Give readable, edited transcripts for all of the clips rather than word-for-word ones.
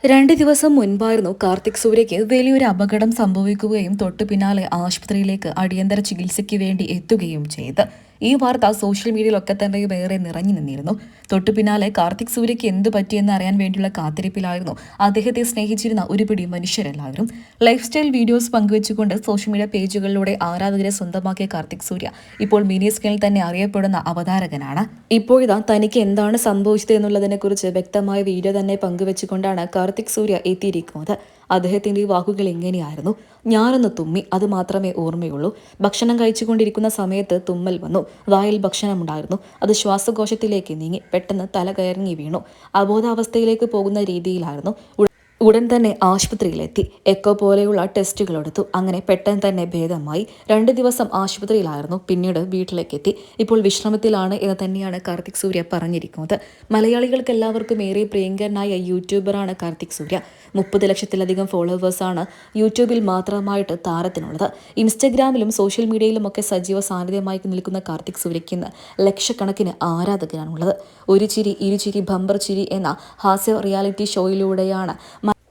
2 ദിവസം മുൻപായിരുന്നു കാർത്തിക് സൂര്യയ്ക്ക് വലിയൊരു അപകടം സംഭവിക്കുകയും തൊട്ടു പിന്നാലെ ആശുപത്രിയിലേക്ക് അടിയന്തര ചികിത്സയ്ക്ക് വേണ്ടി എത്തുകയും ചെയ്ത്. ഈ വാർത്ത സോഷ്യൽ മീഡിയയിലൊക്കെ തന്നെ ഏറെ നിറഞ്ഞു നിന്നിരുന്നു. തൊട്ടു പിന്നാലെ കാർത്തിക് സൂര്യയ്ക്ക് എന്ത് പറ്റിയെന്ന് അറിയാൻ വേണ്ടിയുള്ള കാത്തിരിപ്പിലായിരുന്നു അദ്ദേഹത്തെ സ്നേഹിച്ചിരുന്ന ഒരുപിടി മനുഷ്യരെല്ലാവരും. ലൈഫ് സ്റ്റൈൽ വീഡിയോസ് പങ്കുവെച്ചുകൊണ്ട് സോഷ്യൽ മീഡിയ പേജുകളിലൂടെ ആരാധകരെ സ്വന്തമാക്കിയ കാർത്തിക് സൂര്യ ഇപ്പോൾ മിനി സ്ക്രീനിൽ തന്നെ അറിയപ്പെടുന്ന അവതാരകനാണ്. ഇപ്പോഴിതാ തനിക്ക് എന്താണ് സംഭവിച്ചത് എന്നുള്ളതിനെക്കുറിച്ച് വ്യക്തമായ വീഡിയോ തന്നെ പങ്കുവെച്ചുകൊണ്ടാണ് കാർത്തിക് സൂര്യ എത്തിയിരിക്കുന്നത്. അദ്ദേഹത്തിന്റെ വാക്കുകൾ ഇങ്ങനെയായിരുന്നു: ഞാനൊന്ന് തുമ്മി, അത് മാത്രമേ ഓർമ്മയുള്ളൂ. ഭക്ഷണം കഴിച്ചുകൊണ്ടിരിക്കുന്ന സമയത്ത് തുമ്മൽ വന്നു. വായിൽ ഭക്ഷണമുണ്ടായിരുന്നു. അത് ശ്വാസകോശത്തിലേക്ക് നീങ്ങി. പെട്ടെന്ന് തല കയറി വീണു. അബോധാവസ്ഥയിലേക്ക് പോകുന്ന രീതിയിലായിരുന്നു. ഉടൻ തന്നെ ആശുപത്രിയിലെത്തി. എക്കോ പോലെയുള്ള ടെസ്റ്റുകൾ എടുത്തു. അങ്ങനെ പെട്ടെന്ന് തന്നെ ഭേദമായി. 2 ദിവസം ആശുപത്രിയിലായിരുന്നു. പിന്നീട് വീട്ടിലേക്കെത്തി. ഇപ്പോൾ വിശ്രമത്തിലാണ് എന്ന് തന്നെയാണ് കാർത്തിക് സൂര്യ പറഞ്ഞിരിക്കുന്നത്. മലയാളികൾക്ക് എല്ലാവർക്കും ഏറെ പ്രിയങ്കരനായ യൂട്യൂബറാണ് കാർത്തിക് സൂര്യ. 30 ലക്ഷത്തിലധികം ഫോളോവേഴ്സാണ് യൂട്യൂബിൽ മാത്രമായിട്ട് താരത്തിനുള്ളത്. ഇൻസ്റ്റഗ്രാമിലും സോഷ്യൽ മീഡിയയിലുമൊക്കെ സജീവ സാന്നിധ്യമായി നിൽക്കുന്ന കാർത്തിക് സൂര്യയ്ക്ക് ഇന്ന് ലക്ഷക്കണക്കിന് ആരാധകരാണുള്ളത്. ഒരു ചിരി ഇരുചിരി ബമ്പർ ചിരി എന്ന ഹാസ്യ റിയാലിറ്റി ഷോയിലൂടെയാണ്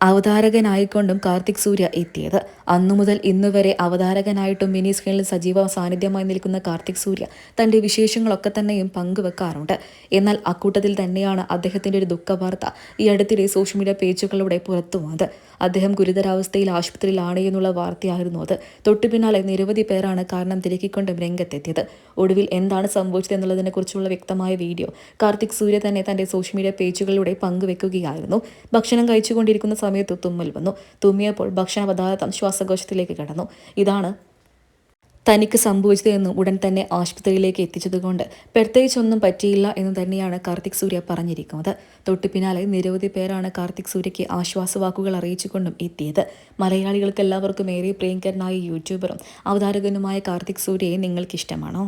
അവതാരകനായിക്കൊണ്ടും കാർത്തിക് സൂര്യ എത്തിയത്. അന്നു മുതൽ ഇന്ന് വരെ അവതാരകനായിട്ടും മിനി സ്ക്രീനിൽ സജീവ സാന്നിധ്യമായി നിൽക്കുന്ന കാർത്തിക് സൂര്യ തന്റെ വിശേഷങ്ങളൊക്കെ തന്നെയും പങ്കുവെക്കാറുണ്ട്. എന്നാൽ അക്കൂട്ടത്തിൽ തന്നെയാണ് അദ്ദേഹത്തിന്റെ ഒരു ദുഃഖവാർത്ത ഈ അടുത്തിടെ സോഷ്യൽ മീഡിയ പേജുകളിലൂടെ പുറത്തു വന്നത്. അദ്ദേഹം ഗുരുതരാവസ്ഥയിൽ ആശുപത്രിയിലാണ് എന്നുള്ള വാർത്തയായിരുന്നു അത്. തൊട്ടു പിന്നാലെ നിരവധി പേരാണ് കാരണം തിരക്കിക്കൊണ്ടും രംഗത്തെത്തിയത്. ഒടുവിൽ എന്താണ് സംഭവിച്ചത് എന്നുള്ളതിനെക്കുറിച്ചുള്ള വ്യക്തമായ വീഡിയോ കാർത്തിക് സൂര്യ തന്നെ തന്റെ സോഷ്യൽ മീഡിയ പേജുകളിലൂടെ പങ്കുവെക്കുകയായിരുന്നു. ഭക്ഷണം കഴിച്ചുകൊണ്ടിരിക്കുന്ന സമയത്ത് തുമ്മൽ വന്നു. തുമ്മിയപ്പോൾ ഭക്ഷണ പദാർത്ഥം ശ്വാസകോശത്തിലേക്ക് കടന്നു. ഇതാണ് തനിക്ക് സംഭവിച്ചത് എന്നും ഉടൻ തന്നെ ആശുപത്രിയിലേക്ക് എത്തിച്ചതുകൊണ്ട് പ്രത്യേകിച്ചൊന്നും പറ്റിയില്ല എന്ന് തന്നെയാണ് കാർത്തിക് സൂര്യ പറഞ്ഞിരിക്കുന്നത്. തൊട്ടു പിന്നാലെ നിരവധി പേരാണ് കാർത്തിക് സൂര്യയ്ക്ക് ആശ്വാസവാക്കുകൾ അറിയിച്ചുകൊണ്ടും എത്തിയത്. മലയാളികൾക്ക് എല്ലാവർക്കും ഏറെ പ്രിയങ്കരനായ യൂട്യൂബറും അവതാരകനുമായ കാർത്തിക് സൂര്യയെ നിങ്ങൾക്കിഷ്ടമാണോ?